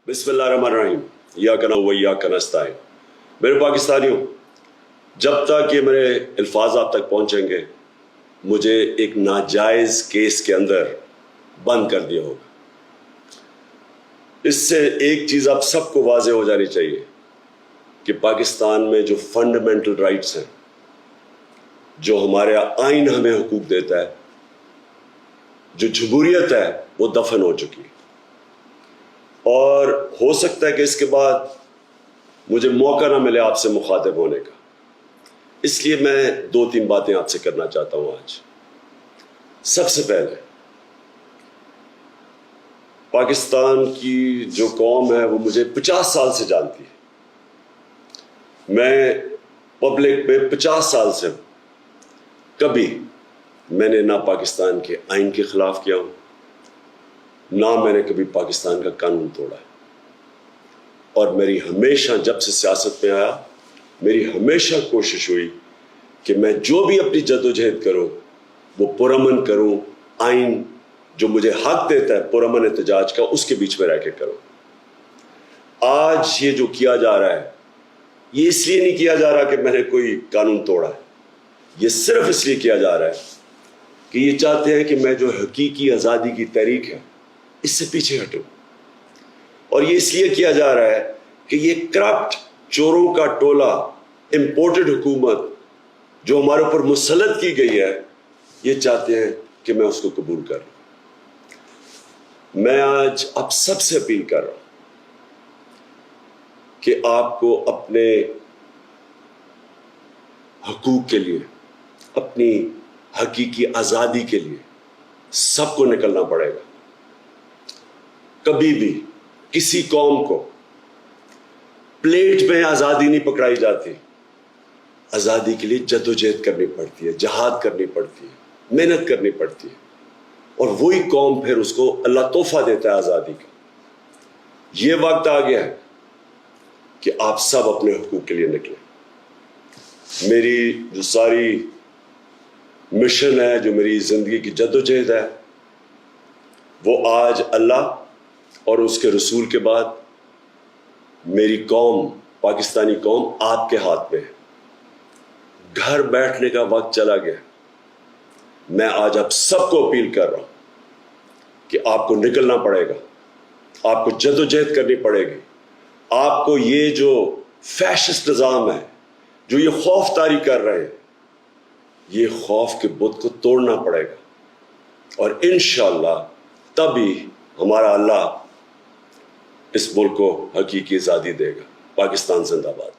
बिस्मिल्लाहिर्रहमानिर्रहीम इय्याका नअबुदु व इय्याका नस्तईन। मेरे पाकिस्तानियों, जब तक ये मेरे अल्फाज आप तक पहुंचेंगे मुझे एक नाजायज केस के अंदर बंद कर दिया होगा। इससे एक चीज आप सबको वाज़ेह हो जानी चाहिए कि पाकिस्तान में जो फंडामेंटल राइट्स हैं, जो हमारा आइन हमें हुकूक देता है, जो जमहूरियत है, वो दफन हो चुकी है। और हो सकता है कि इसके बाद मुझे मौका ना मिले आपसे मुखातिब होने का, इसलिए मैं 2-3 बातें आपसे करना चाहता हूं आज। सबसे पहले, पाकिस्तान की जो कौम है वो मुझे 50 साल से जानती है। मैं पब्लिक में 50 साल से हूं। कभी मैंने ना पाकिस्तान के आइन के खिलाफ किया हूं, ना मैंने कभी पाकिस्तान का कानून तोड़ा है। और मेरी हमेशा, जब से सियासत में आया, मेरी हमेशा कोशिश हुई कि मैं जो भी अपनी जद्दोजहद करूं वो पुरअमन करूं, आइन जो मुझे हक देता है पुरअमन एहतजाज का, उसके बीच में रह के करूं। आज ये जो किया जा रहा है, ये इसलिए नहीं किया जा रहा कि मैंने कोई कानून तोड़ा है, ये सिर्फ इसलिए किया जा रहा है कि ये चाहते हैं कि मैं जो हकीकी आज़ादी की तहरीक है इससे पीछे हटूं। और ये इसलिए किया जा रहा है कि ये करप्ट चोरों का टोला, इंपोर्टेड हुकूमत जो हमारे ऊपर मुसल्लत की गई है, ये चाहते हैं कि मैं उसको कबूल कर लूं। मैं आज आप सबसे अपील कर रहा हूं कि आपको अपने हकूक के लिए, अपनी हकीकी आज़ादी के लिए सबको निकलना पड़ेगा। कभी भी किसी कौम को प्लेट में आज़ादी नहीं पकड़ाई जाती। आज़ादी के लिए जद्दोजहद करनी पड़ती है, जहाद करनी पड़ती है, मेहनत करनी पड़ती है, और वही कौम फिर उसको अल्लाह तोहफा देता है आज़ादी का। ये वक्त आ गया है कि आप सब अपने हुकूक के लिए निकलें। मेरी जो सारी मिशन है, जो मेरी ज़िंदगी की जद्दोजहद है, वो आज अल्लाह और उसके रसूल के बाद मेरी कौम, पाकिस्तानी कौम आपके हाथ में है। घर बैठने का वक्त चला गया। मैं आज आप सबको अपील कर रहा हूं कि आपको निकलना पड़ेगा, आपको जद्दोजहद करनी पड़ेगी। आपको ये जो फैशिस्ट निज़ाम है, जो ये खौफ तारी कर रहे हैं, ये खौफ के बुत को तोड़ना पड़ेगा। और इंशाअल्लाह तभी हमारा अल्लाह इस मुल्क को हकीकी आज़ादी देगा। पाकिस्तान जिंदाबाद।